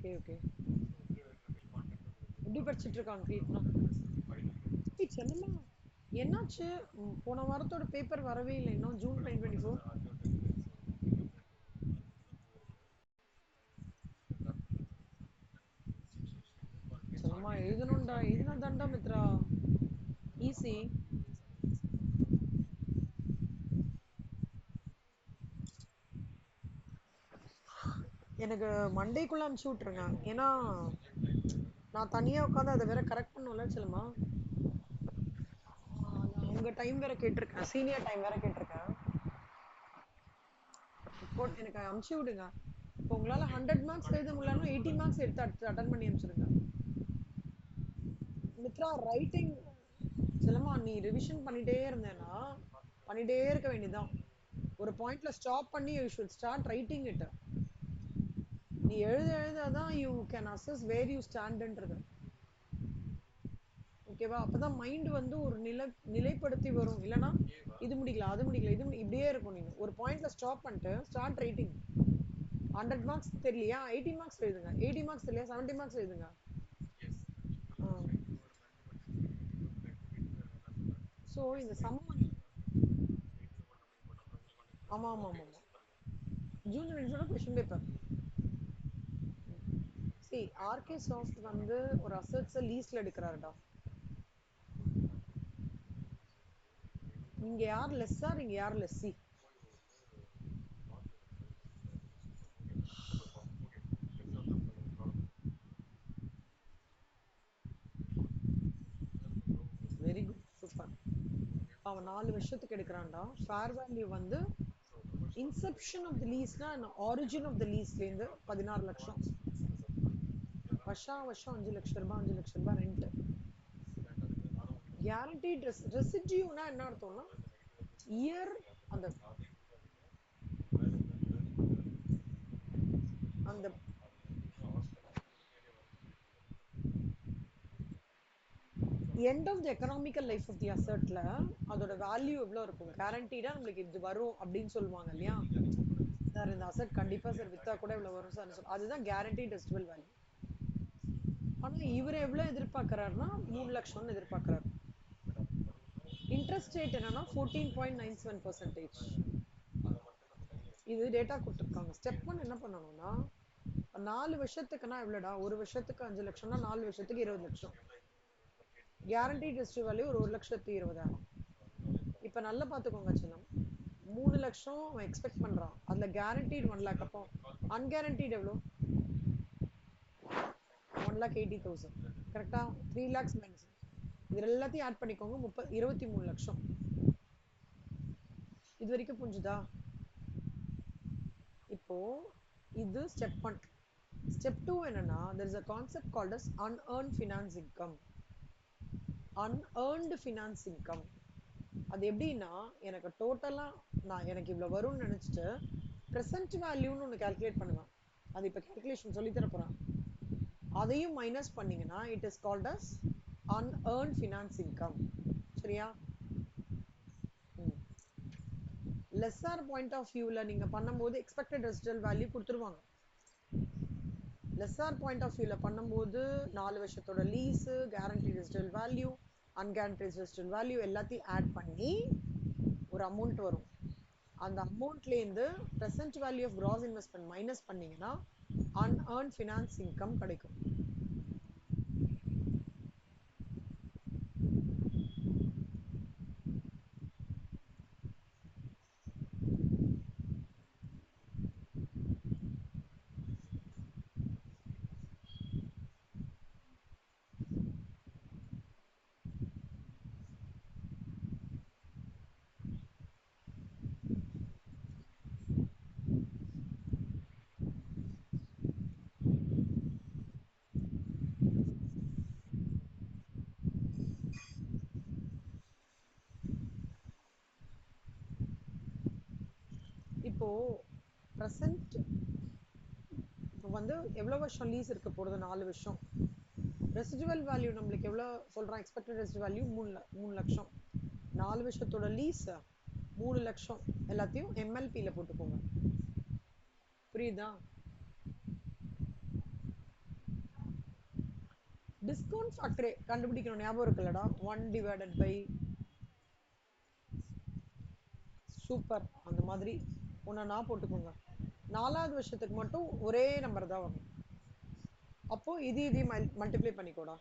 Okay okay. எப்படி படிச்சிட்டு இருக்காங்க கீர்த்தனா? ஏய் செல்லம்மா, என்னாச்சு? போன வாரத்தோட பேப்பர் வரவே இல்லை இன்னும், ஜூன் 2024. செல்லம்மா எழுதணும்டா, எழுதினா தான்டா மித்ரா ஈஸி. எனக்கு மண்டேக்குள்ள அனுப்பிச்சு விட்டுருங்க. ஏன்னா நான் தனியா உட்காந்து அதை வேற கரெக்ட் பண்ணல செல்லம்மா. நான் உங்க டைம் வேற கேட்டிருக்கேன், சீனியர் டைம் வேற கேட்டிருக்கேன். இப்போ எனக்கு அனுப்பிச்சு விடுங்க. இப்போ உங்களால 100 மார்க்ஸ் எழுத முடியலன்னா 80 மார்க்ஸ் எடுத்து அட்டன் பண்ணி அனுப்பிச்சிடுங்க. மித்ரா ரைட்டிங் செல்லம்மா, நீ ரிவிஷன் பண்ணிட்டே இருந்தேன்னா பண்ணிட்டே இருக்க வேண்டியதுதான். ஒரு பாயிண்ட்ல ஸ்டாப் பண்ணி you should start writing it. நீ எழுத எழுதாதான் you can assess where you ஸ்டாண்ட்ன்றது. ஓகேவா? அப்பதான் மைண்ட் வந்து ஒரு நிலைப்படுத்தி வரும். இல்லனா இது முடிக்கல அது முடிக்கல இப்படியே இருக்கும். நீங்க ஒரு பாயிண்ட்ல ஸ்டாப் பண்ணிட்டு ஸ்டார்ட் ரைட்டிங். 100 மார்க்ஸ் தெரியலையா 80 மார்க்ஸ் எழுதுங்க, 80 மார்க்ஸ் தெரியலையா 70 மார்க்ஸ் எழுதுங்க. ஸோ இந்த சம் ஆமா ஆமா ஆமா ஆமா, ஜூனியர் இன்ஜோட கொஸ்டின் பேப்பர். சி ஆர்கே சாஃப்ட் வந்து ஒரு அசட்ஸை லீஸ்ல எடுக்கிறாருடா. நீங்க யார் லெஸ்ஸா, நீங்க யார் லெஸ்ஸி? Very good, super. அவன் 4 வருஷத்துக்கு எடுக்கிறான்டா. ஃபேர் வேல்யூ வந்து இன்செப்ஷன் ஆஃப் த லீஸ்னா ஆரிஜின் ஆஃப் த லீஸ்லேருந்து 16 லட்சம். வருஷம் வருஷம் 5 லட்சம் ரூபாய், 5 லட்சம் ரூபாய் ரெண்ட். கேரண்டீட் ரெசிடியூனா என்ன அர்த்தம்னா இயர் அந்த அந்த end of the economical life of the அசர்ட்ல அதோட வேல்யூ எவ்வளோ இருக்கும், கேரண்டீடா நம்மளுக்கு இது வரும் அப்படின்னு சொல்லுவாங்க இல்லையா? சார் இந்த அசட் கண்டிப்பா சார் வித்தா கூட இவ்வளவு வரும் சார், அதுதான் கேரண்டி டெஸ்டிபிள் வேல்யூ. ஆனா இவர் எவ்வளவு எதிர்பார்க்கறாருன்னா 3 லட்சம்னு எதிர்பார்க்கறாரு. இன்ட்ரெஸ்ட் ரேட் என்னன்னா 14.97%. இது டேட்டா கொடுத்துருக்காங்க. ஸ்டெப் ஒன் என்ன பண்ணணும்னா 4 வருஷத்துக்குன்னா எவ்வளோடா, ஒரு வருஷத்துக்கு 5 லட்சம்னா 4 வருஷத்துக்கு 20 லட்சம். கேரண்டி டெஸ்ட் வேல்யூ ஒரு 1,20,000. இப்ப நல்லா பாத்துக்கோங்க சின்னம், 3 லட்சம் அவன் எக்ஸ்பெக்ட் பண்றான், அதுல கேரண்டீட் 1 லேக். அப்போ அன்கேரண்டீட் எவ்வளோ? 1,80,000. கரெக்டா? 3 லேக்ஸ் மைனஸ் இது எல்லாத்தையும் ஆட் பண்ணிக்கோங்க, 23 லட்சம். இது வரைக்கும் புரிஞ்சுதா? இப்போ இது ஸ்டெப் ஒன். ஸ்டெப் டூ என்னன்னா there is a concept called as unearned finance income. unearned finance income அது எப்படின்னா, எனக்கு டோட்டலா நான் எனக்கு இவ்வளவு வரும்னு நினைச்சிட்டு பிரசன்ட் வேல்யூன்னு ஒன்று கால்குலேட் பண்ணுவேன். அது இப்போ கால்குலேஷன் சொல்லி தர போறேன். அதையும் மைனஸ் பண்ணீங்கன்னா it is called as unearned finance income. சரியா? லெஸ்ஸார் பாயிண்ட் ஆஃப் வியூல நீங்க பண்ணும்போது எக்ஸ்பெக்டட் ரெசிடல் வேல்யூ கொடுத்துருவாங்க. லெஸ்ஸார் பாயிண்ட் ஆஃப் வியூல பண்ணும்போது 4 வருஷத்தோட lease, guarantee residual value, unguarantee residual value எல்லாத்தையும் ஆட் பண்ணி ஒரு அமௌண்ட் வரும். அந்த அமௌண்ட்லேருந்து present value of gross investment minus பண்ணீங்கன்னா அன்ஏர்ன் ஃபினான்ஸ் இன்கம் கிடைக்கும். இப்போ ப்ரெசென்ட் வந்து எவ்வளவு வருஷம் லீஸ் இருக்க போறது? 4 வருஷம். ரெசிடுவல் வேல்யூ நம்மளுக்கு எவ்வளவு சொல்றான்? எக்ஸ்பெக்டட் ரெசிடுவல் வேல்யூ 3 லட்சம். 4 வருஷத்தோட லீஸ் 3 லட்சம். எல்லாத்தையும் எம்எல்பியில் போட்டுக்கோங்க. புரியுதா? டிஸ்கவுண்ட் ஃபேக்டர் கண்டுபிடிக்கணும் ஞாபகம் இருக்குல்லடா 1 டிவைடட் பை சூப்பர் அந்த மாதிரி ஒன்னா போட்டுக்கோங்க. 4வது வருஷத்துக்கு மட்டும் ஒரே நம்பர் தான் வரும். அப்போ இதையும் மல்டிப்ளை பண்ணிக்கோடா.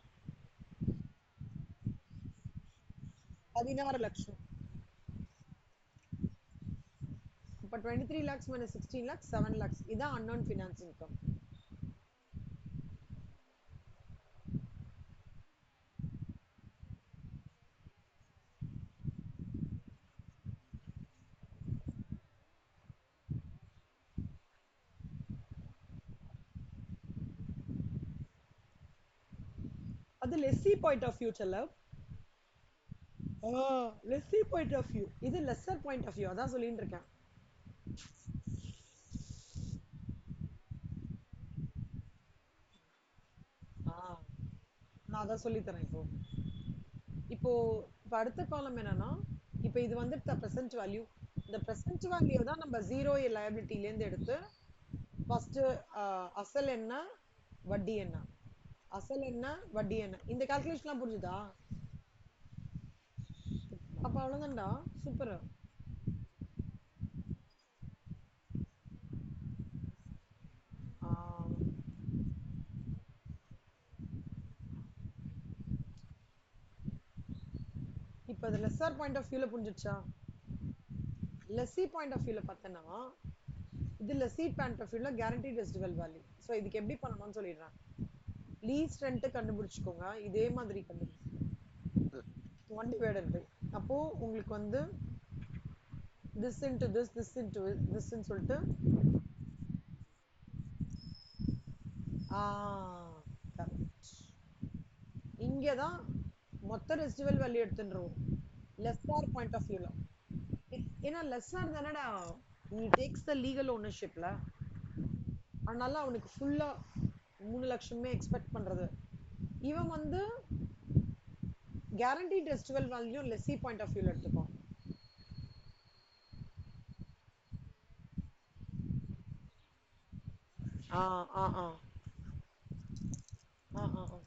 16 லட்சம். இப்போ 23 lakhs minus 16 lakhs 7 lakhs. இதான் unknown finance income. அது லெஸ்ஸி பாயிண்ட் ஆஃப் வியூ செல்லம். Lessee point of view. இது லெஸ்ஸர் பாயிண்ட் ஆஃப் வியூ. அதான் சொல்லிட்டு இருக்கேன். நான் அதான் சொல்லி தரேன் இப்போ. இப்போ இப்போ அடுத்த காலம் என்னன்னா, இப்போ இது வந்து பிரசன்ட் வேல்யூ. இந்த பிரசன்ட் வேல்யூ தான் நம்ம ஜீரோ லைபிலிட்டில இருந்து எடுத்து ஃபர்ஸ்ட் அசல் என்ன வட்டி என்ன, அசல் என்ன வட்டி என்ன, இந்த கால்குலேஷன்லாம் புரிஞ்சுதா? அப்ப அவ்வளவுதான்டா. சூப்பர். இப்போ அது லெஸ்ஸர் பாயிண்ட் ஆஃப் வியூல புரிஞ்சிடுச்சா? லெஸ்ஸி பாயிண்ட் ஆஃப் வியூல பார்த்தனா, இது லெஸ்ஸி பாயிண்ட் ஆஃப் வியூல கேரண்டீட் ரெசிடுவல் வேல்யூ. ஸோ இதுக்கு எப்படி பண்ணணும்னு சொல்லிடுறேன். லீஸ் ரெண்ட் கண்டுபிடிச்சுக்கோங்க. இதே மாதிரி கண்டுபிடிச்சு 1 divided by, அப்போ உங்களுக்கு வந்து this into this into this ன்னு சொல்லிட்டு கரெக்ட். இங்கதான் மொத்த ரெசிடுவல் வேல்யூ எடுத்துன்றோம் லெஸ்ஸார் பாயிண்ட் ஆஃப் வியூல. ஏன்னா லெஸ்ஸார் தானடா நீ டேக்ஸ் த லீகல் ஓனர்ஷிப்ல, அதனால அவனுக்கு ஃபுல்லா 3 லட்சமே எக்ஸ்பெக்ட் பண்றது. இவன் வந்து guaranteed residual value lessee point of வியூல எடுத்துக்கோ. ஆ ஆ ஆ ஆ ஆ ஆ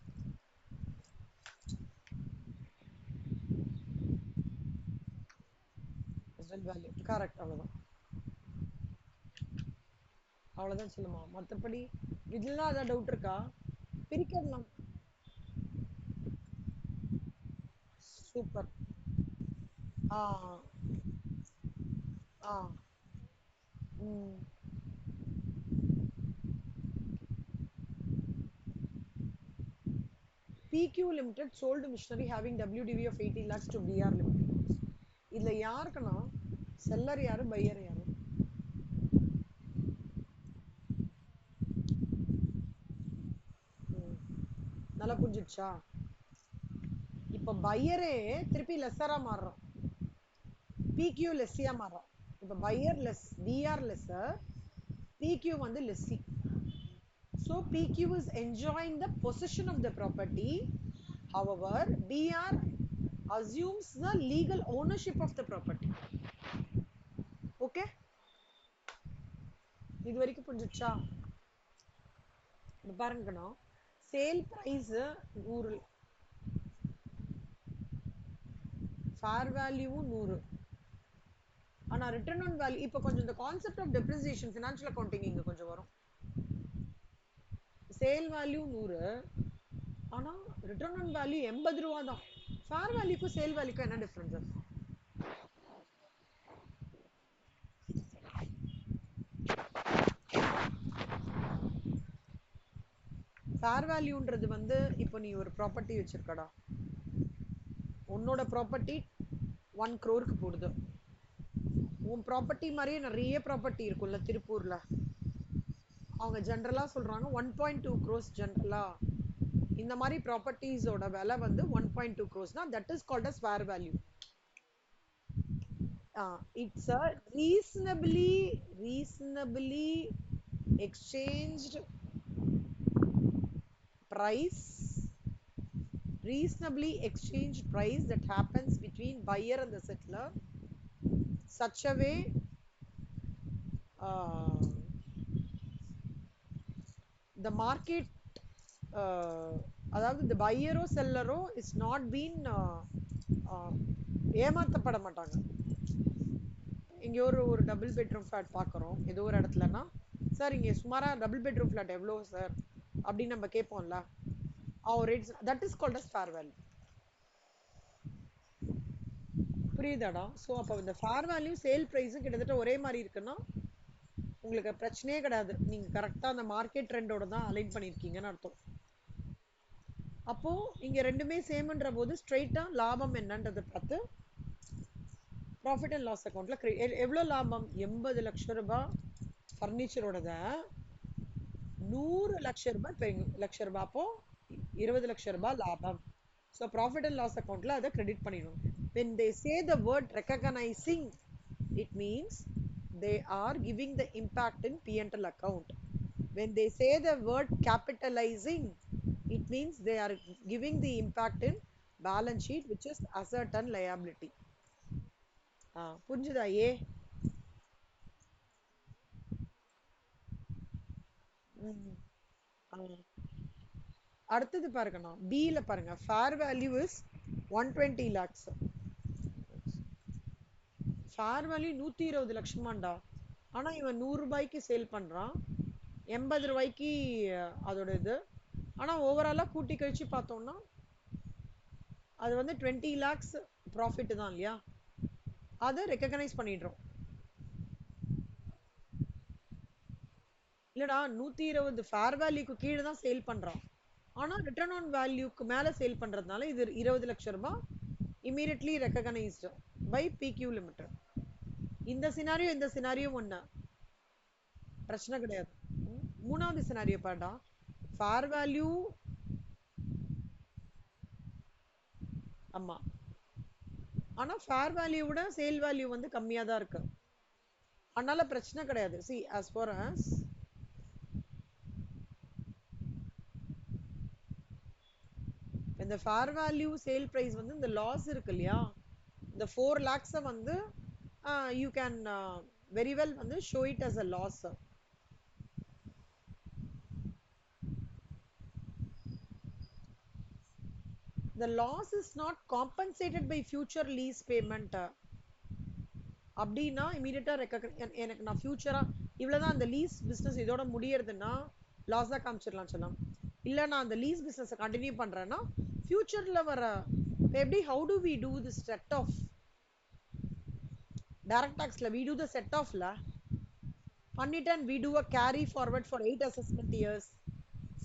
ரெசிடுவல் வேல்யூ கரெக்ட். அவ்வளவுதான். அவ்வளவுதான் சொல்லுமா. மத்தபடி இதெல்லாம் ஏதாவது டவுட் இருக்கா? பிரிக்கலாம். சூப்பர். ஆ ஆ ம் PQ Limited sold machinery having WDV of 18 lakhs to BR Limited. இதுல யாருக்குன்னா செல்லர் யாரு பையர் யாரு? நல்லா புரிஞ்சிடுச்சா? இப்ப பையரே திருப்பி லெஸ்ஸரா மாறுறோம், PQ லெஸ்ஸியா மாறுறோம். இப்ப buyer less, BR lessor, PQ வந்து lessee. So PQ is enjoying the possession of the property. However, BR assumes the legal ownership of the property. Okay? இது வரைக்கும் புரிஞ்சிடுச்சா? பாருங்கண்ணா, சேல் பிரைஸ் 100, ஃபேர் வேல்யூவும் 100. ஆனா ரிட்டர்ன் ஆன் வேல்யூ இப்போ கொஞ்சம் இந்த concept of depreciation financial accounting இங்க கொஞ்சம் வரும். சேல் வேல்யூ 100, ஆனா ரிட்டர்ன் ஆன் வேல்யூ 80 ரூபா தான். ஃபேர் வேல்யூக்கும் சேல் வேல்யூக்கும் என்ன டிஃபரன்ஸ்? ஃபேர் வேல்யூன்றது வந்து இப்போ நீ ஒரு ப்ராப்பர்ட்டி வச்சிருக்கடா, உன்னோட ப்ராப்பர்ட்டி 1 crore போடுது. உன் ப்ராப்பர்ட்டி மாதிரியே நிறைய ப்ராப்பர்ட்டி இருக்கும்ல திருப்பூர்ல, அவங்க ஜென்ரலா சொல்றாங்க 1.2 crores ஜென்ரலா. இந்த மாதிரி ப்ராப்பர்ட்டிஸோட விலை வந்து 1.2 crores that is called as fair value. It's a reasonably exchanged price, reasonably exchanged price that happens between buyer and the settler, such a way the market uh, அதாவது இந்த பையரோ செல்லரோ இஸ் நாட் பீன் ஏமாத்தப்பட மாட்டாங்க. இங்க ஒரு ஒரு double bedroom flat பார்க்குறோம் ஏதோ ஒரு இடத்துலனா, sir இங்கே சுமாரா டபுள் பெட்ரூம் ஃபிளாட் எவ்வளோ சார் அப்படின்னு நம்ம கேட்போம்ல, அவர் rates that is called as fair value. புரியுதாடா? ஸோ அப்போ இந்த ஃபேர் வேல்யூ சேல் ப்ரைஸும் கிட்டத்தட்ட ஒரே மாதிரி இருக்குன்னா உங்களுக்கு பிரச்சனையே கிடையாது, நீங்கள் கரெக்டாக அந்த மார்க்கெட் ட்ரெண்டோட தான் அலைன் பண்ணியிருக்கீங்கன்னு அர்த்தம். அப்போ இங்க ரெண்டுமே சேம்ன்ற போது ஸ்ட்ரெயிட்டா லாபம் என்னன்றதை பார்த்து ப்ராஃபிட் அண்ட் லாஸ் அக்கௌண்ட்ல எவ்வளோ லாபம், 80 லட்சம் ரூபாய் ஃபர்னிச்சரோடத 100 லட்ச ரூபாய் அப்போ 20 லட்சம் ரூபாய் லாபம். ஸோ ப்ராஃபிட் அண்ட் லாஸ் அக்கௌண்ட்ல அதை கிரெடிட் பண்ணிடணும். when they say the word recognizing, it means they are giving the impact in P&L account. When they say the word capitalizing, it means they are giving the impact in balance sheet, which is asset and liability. புரிஞ்சுதா? ஏ அடுத்தது பாருங்கண்ணா, பில பாருங்க, fair value is 120 lakhs. Fair value 120 லட்சமாண்டா. ஆனா இவன் 100 ரூபாய்க்கு sale பண்றான், 80 ரூபாய்க்கு அதோட இது. ஆனா ஓவராலா கூட்டி கழிச்சு பார்த்தோம்னா அது வந்து 20 lakhs ப்ராஃபிட் தான் இல்லையா, அதை ரெக்கக்னைஸ் பண்ணிடுறோம். இல்லடா 120 ஃபேர் வேல்யூக்கு கீழே தான் சேல் பண்றான், ஆனா ரிட்டர்ன் ஆன் வேல்யூக்கு மேல சேல் பண்றதுனால இது 20 லட்சம் ரூபாய் immediately recognised by PQ limited. இந்த சினாரியோ இந்த சினாரியோ ஒண்ணு பிரச்சனை கிடையாது. மூணாவது சினாரியோ பாடா, ஃபேர் வேல்யூ. ஆமா, ஆனா ஃபேர் வேல்யூ விட சேல் வேல்யூ வந்து கம்மியா தான் இருக்கு, அதனால பிரச்சனை கிடையாது. see as far as இந்த ஃபேர் வேல்யூ சேல் பிரைஸ் வந்து இந்த லாஸ் இருக்கு இல்லையா, இந்த 4 lakhs வந்து யூ கேன் வெரி வெல் வந்து show it as a loss. the loss is not compensated by future lease payment. அப்படின்னா இமீடியட்டா எனக்கு நான் ஃபியூச்சரா இவ்வளவுதான் அந்த லீஸ் பிசினஸ் இதோட முடியறதுன்னா லாஸ் தான் காமிச்சிடலாம் சொல்லலாம். இல்ல நான் அந்த லீஸ் பிசினஸ் கண்டினியூ பண்றேன்னா ஃபியூச்சர்ல வர எப்படி, how do we do this set off? Direct டாக்ஸ்ல we do the set off ல பண்ணிட்டு and we do a carry forward for 8 assessment years,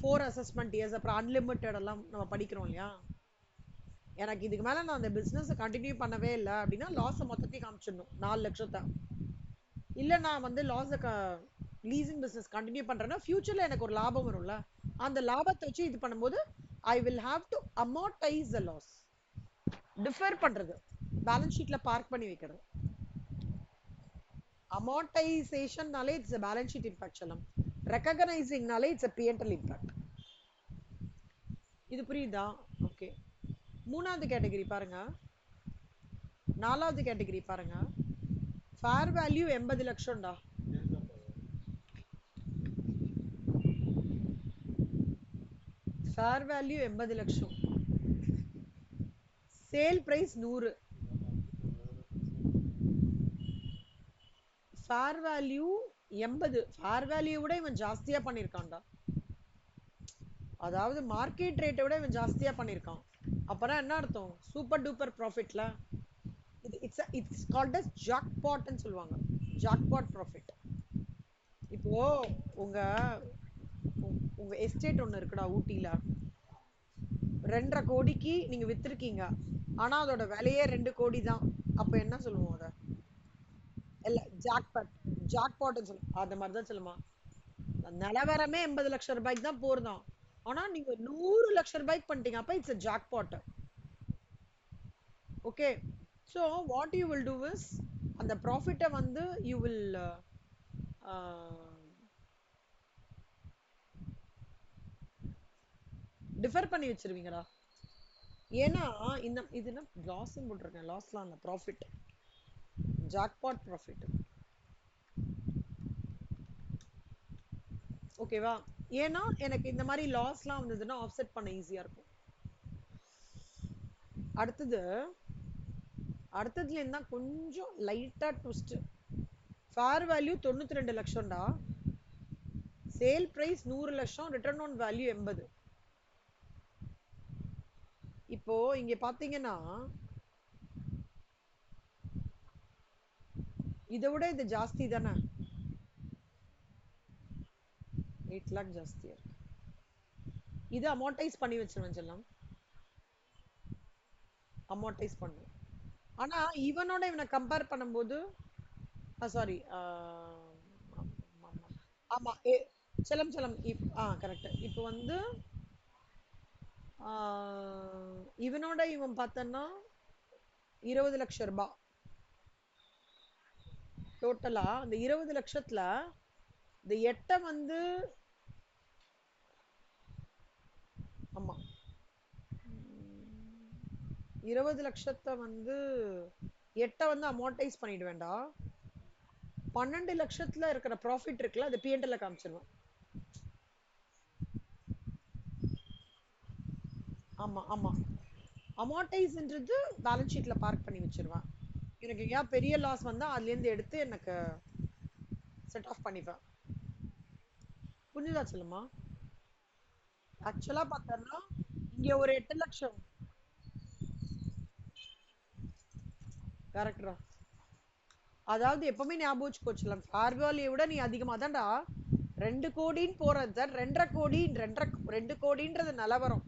4 assessment years, அப்புறம் அன்லிமிட்டட் எல்லாம் நம்ம படிக்கிறோம் இல்லையா. எனக்கு இதுக்கு மேல நான் அந்த பிசினஸ் கண்டினியூ பண்ணவே இல்லை அப்படின்னா லாஸ் மொத்தத்தையும் காமிச்சிடணும் 4 லட்சத்தை. இல்ல நான் வந்து லாஸ் லீசிங் பிசினஸ் கண்டினியூ பண்றேன்னா ஃபியூச்சர்ல எனக்கு ஒரு லாபம் வரும்ல, அந்த லாபத்தை வச்சு இது பண்ணும்போது I will have to amortise the loss. Defer பண்றது, பேலன்ஸ் ஷீட்ல பார்க் பண்ணி வைக்கிறது. அமார்டைசேஷன்னாலே it's a balance sheet impact சொல்லலாம், ரெகக்னைசிங்னாலே இட்ஸ் a P&L இம்பாக்ட். இது புரியுதா? ஓகே. மூணாவது கேட்டகரி பாருங்க, நாலாவது கேட்டகரி பாருங்க, ஃபேர் வேல்யூ 80 லட்சம்டா. ஃபேர் வேல்யூ 80 லட்சம், sale price 100. Fair value 80, fair value விட இவன் ஜாஸ்தியா பண்ணிருக்கான்டா, அதாவது மார்க்கெட் ரேட்டை விட இவன் ஜாஸ்தியா பண்ணிருக்கான். அப்பனா என்ன அர்த்தம், சூப்பர் டூப்பர் ப்ராஃபிட்ல இட்ஸ் கால்ட் அஸ் ஜாக்பாட்னு சொல்லுவாங்க, ஜாக்பாட் ப்ராஃபிட். இப்போ உங்க உங்க எஸ்டேட் ஒண்ணு இருக்குடா ஊட்டில, 2.5 கோடிக்கு நீங்க வித்திருக்கீங்க, ஆனா அதோட விலையே 2 கோடி தான், அப்ப என்ன சொல்லுவோம் அத? இல்ல ஜாக்பாட், ஜாக்பாட்னு சொல்லுவோம். அந்த மாதிரி தான் சொல்லுமா, நிலவரமே 80 லட்சம் ரூபாய்க்கு தான் போறதான், ஆனா நீங்க 100 லட்சம் ரூபாய்க்கு பண்ணிட்டீங்க, அப்ப it's jackpot. Okay. So what you will do is அந்த ப்ராஃபிட்டை வந்து யூ வில் டிஃபர் பண்ணி வச்சிருவீங்கடா. ஏன்னா இந்த இது என்ன லாஸ் போட்டிருக்கேன், லாஸ்லாம் இல்லை, ப்ராஃபிட், ஜாக்பாட் ப்ராஃபிட். ஓகேவா? ஏன்னா எனக்கு இந்த மாதிரி லாஸ்லாம் வந்ததுன்னா ஆஃப்செட் பண்ண ஈஸியா இருக்கும். அடுத்தது அடுத்ததுல இருந்தா கொஞ்சம் லைட்டா ட்விஸ்ட். ஃபேர் வேல்யூ 92 லட்சம்டா, சேல் பிரைஸ் 100 லட்சம், ரிட்டர்ன் ஆன் வேல்யூ 80. இப்போ இங்க பாத்தீங்கன்னா இதை விட இது ஜாஸ்தி தானே, 8 லேக் ஜாஸ்தியா இருக்கு. இது அமௌண்டைஸ் பண்ணி வச்சிருவேன் செல்லம், அமௌண்டைஸ் பண்ணும். ஆனா இவனோட இவனை கம்பேர் பண்ணும்போது சாரி, ஆமா செல்லம் செல்லம் கரெக்ட். இப்போ வந்து இவனோட இவன் பார்த்தன்னா 20 லட்சம் ரூபாய் டோட்டலா. அந்த 20 லட்சத்துல இந்த எட்ட வந்து ஆமா 20 லட்சத்தை வந்து எட்ட வந்து அமௌண்டைஸ் பண்ணிட வேண்டாம். 12 லட்சத்துல இருக்கிற ப்ராஃபிட் இருக்குல்ல, அது பிஎன்எல்ல காமிச்சிருவேன். ஆமா ஆமா, அமௌண்டைஸ்ன்றது பேலன்ஸ் ஷீட்ல பார்க் பண்ணி வச்சிருவேன். எனக்கு ஏன் பெரிய லாஸ் வந்தா அதுல இருந்து எடுத்து எனக்கு செட் ஆஃப் பண்ணிப்பேன். புரிஞ்சுதா சொல்லுமா? ஆக்சுவலா பார்த்தோம்னா இங்க ஒரு 8 லட்சம். கரெக்டா. அதாவது எப்பவுமே ஞாபகம் வச்சுக்கோச்சலாம், ஃபார்வாலியை விட நீ அதிகமா தான்டா 2 கோடின்னு போறது சார். 2.5 கோடி, 2 கோடின்றது நிலவரம்.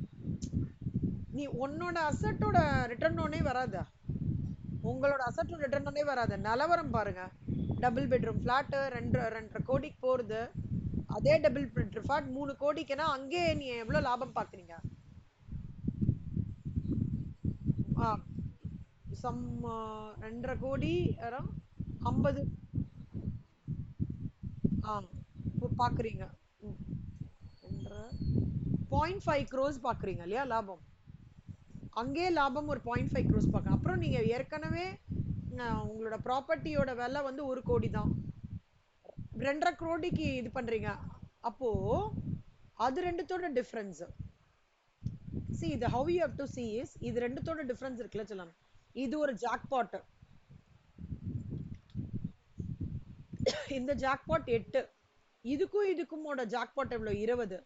நீ உன்னோட அசட்டோட ரிட்டர்ன் ஒன்னே வராத, உங்களோட அசட்டோட ரிட்டர்ன் ஒன்னே வராத, நிலவரம் பாருங்க. டபுள் பெட்ரூம் பிளாட் 2.5 கோடிக்கு போறது, அதே டபுள் பெட்ரூம் பிளாட் 3 கோடிக்குன்னா அங்கே நீ எவ்வளவு லாபம் பாக்குறீங்க? ஆ சம் 2.5 கோடி 50. ஆ பாக்குறீங்க. 0.5 crores பாக்குறீங்க இல்லையா லாபம்? அங்கே லாபம் ஒரு 0.5 crores பார்க்க. அப்புறம் நீங்க ஏற்கனவே உங்களோட ப்ராப்பர்ட்டியோட விலை வந்து 1 கோடி தான், 2.5 கோடிக்கு இது பண்றீங்க. அப்போ அது ரெண்டுத்தோட difference. see the how you have to see is, இது ரெண்டுத்தோட டிஃபரன்ஸ் இருக்குல்ல சொல்லலாம். இது ஒரு ஜாக்பாட், இந்த ஜாக்பாட் 8, இதுக்கும் இதுக்குமோட ஜாக்பாட் எவ்வளவு 20.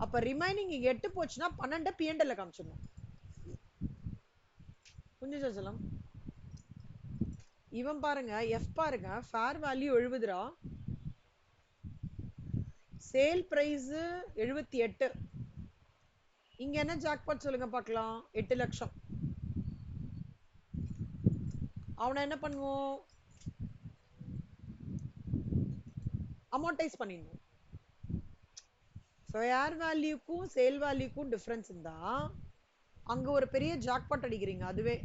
அப்ப ரிமைனிங் 8 போச்சுன்னா 12 பிஎன்எல்ல காமிச்சிடணும். புரிஞ்சுச்சா செல்லம்? இவன் பாருங்க, எஃப் பாருங்க, ஃபேர் வேல்யூ 70 ரூபா, சேல் பிரைஸ் 78. இங்க என்ன ஜாக்பாட் சொல்லுங்க பார்க்கலாம்? 8 லட்சம். அவனை என்ன பண்ணுவோம்? அமௌண்டைஸ் பண்ணிடணும். ஃபேர் வேல்யூக்கும் சேல் வேல்யூக்கும் டிஃபரன்ஸ் இருந்தா அங்க ஒரு பெரிய ஜாக்பாட் அடிக்கிறீங்க. அதுவே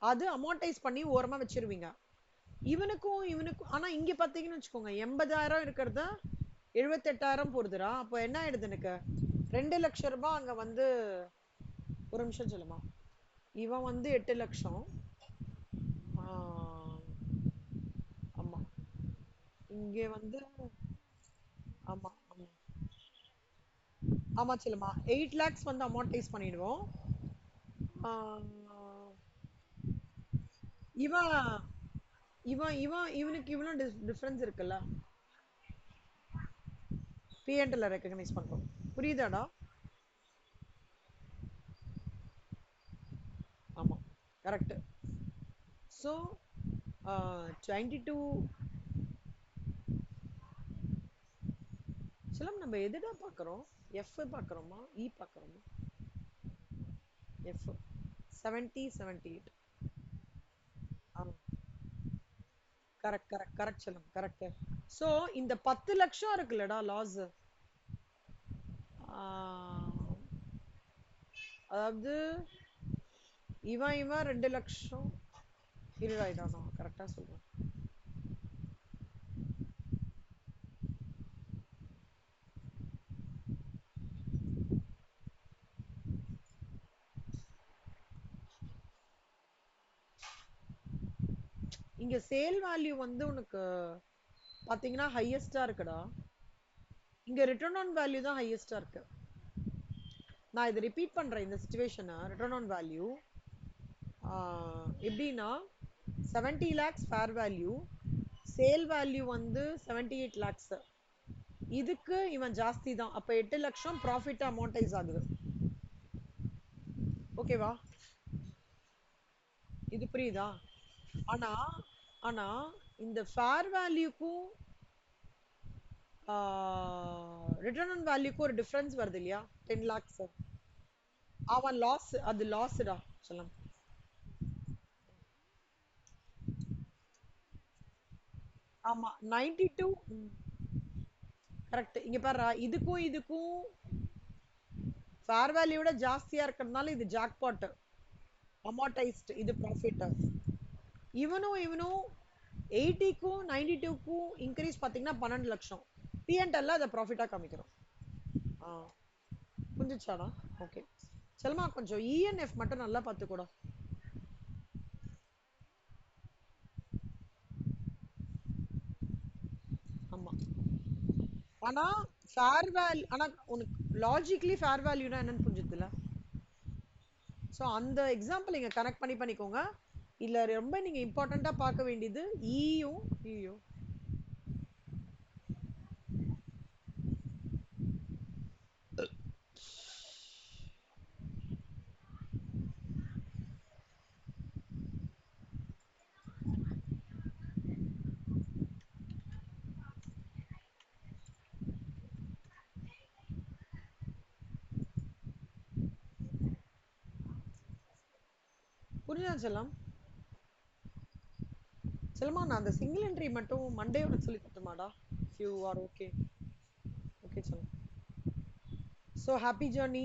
அது அமௌண்டைஸ் பண்ணி ஓரமா வச்சிருவீங்க. இவனுக்கும் இவனுக்கும் ஆனா இங்க பாத்தீங்கன்னு வச்சுக்கோங்க, 80,000 இருக்கிறத 78,000 போடுதுரா. அப்போ என்ன ஆயிடுது எனக்கு? 2 லட்சம் ரூபாய் அங்க வந்து. ஒரு நிமிஷம் சொல்லுமா. இவன் வந்து 8 லட்சம். ஆமா, இங்க வந்து ஆமா ஆமா ஆமா சொல்லுமா, 8 lakhs வந்து அமௌண்டைஸ் பண்ணிடுவோம். ஆஹ் இவன் இவன் இவன் இவனுக்கு இவனும் டிஃபரன்ஸ் இருக்குல்ல, பிஎன்எல்ல ரெக்கக்னைஸ் பண்றோம். புரியுதாடா? ஆமா கரெக்ட். ஸோ 22 சிலம் நம்ம எதுடா பார்க்குறோம்? எஃப் பார்க்குறோமா இ பார்க்குறோமா? எஃப் 70 78. ஆமாம் கரெக்ட் கரெக்ட் கரெக்ட் சிலம் கரெக்ட். ஸோ இந்த 10 லட்சம் இருக்குல்லடா லாஸ், அதாவது இவன் இவன் 2 லட்சம். இருடா நான் கரெக்டாக சொல்றேன். இங்க சேல் வேல்யூ வந்து உனக்கு பாத்தீங்கன்னா ஹையஸ்டா இருக்குடா. இங்க ரிட்டர்ன் ஆன் வேல்யூ தான் ஹையஸ்டா இருக்கு. நான் இதை ரிப்பீட் பண்றேன் இந்த சிச்சுவேஷனை. ரிட்டர்ன் ஆன் வேல்யூ எப்படின்னா 70 lakhs fair value, sale value வந்து 78 lakhs. இதுக்கு இவன் ஜாஸ்தி தான், அப்ப 8 லட்சம் ப்ராஃபிட் அமௌண்டைஸ் ஆகுது. ஓகேவா? இது புரியுதா? ஆனா ஆனா இந்த ஃபேர் வேல்யூக்கும் ரிட்டர்ன் ஆன் வேல்யூக்கும் ஒரு டிஃபரன்ஸ் வருது இல்லையா? 10 lakhs. அவன் லாஸ், அது லாஸ்டா சொல்லலாம். ஆமா 92. கரெக்ட். இங்க பாரு, இதுக்கும் இதுக்கும் ஃபேர் வேல்யூட ஜாஸ்தியா இருக்கிறதுனால இது ஜாக்பாட் அமார்டைஸ்ட், இது ப்ராஃபிட். இவனும் இவனும் 80க்கும் 92க்கும் இன்க்ரீஸ் பாத்தீங்கன்னா 12 லட்சம். பிஎன்எல்ல அதை ப்ராஃபிட்டா காமிக்கிறோம். புரிஞ்சுச்சாடா? ஓகே. செல்மா கொஞ்சம் இஎன்எஃப் மட்டும் நல்லா பார்த்துக்கூட. ஆமா. ஆனா ஃபேர் வேல்யூ, ஆனா உனக்கு லாஜிக்கலி ஃபேர் வேல்யூனா என்னன்னு புரிஞ்சுதுல? ஸோ அந்த எக்ஸாம்பிள் இங்க கனெக்ட் பண்ணிக்கோங்க. இல்ல ரொம்ப நீங்க இம்பார்ட்டண்டா பார்க்க வேண்டியது ஈயும் ஈயும். புரிஞ்சா செல்லம்? செல்லமா நான் அந்த சிங்கிள் என்ட்ரி மட்டும் மண்டே உனக்கு சொல்லி தட்டுமாடா? If you are okay. Okay செல்லம். So happy journey.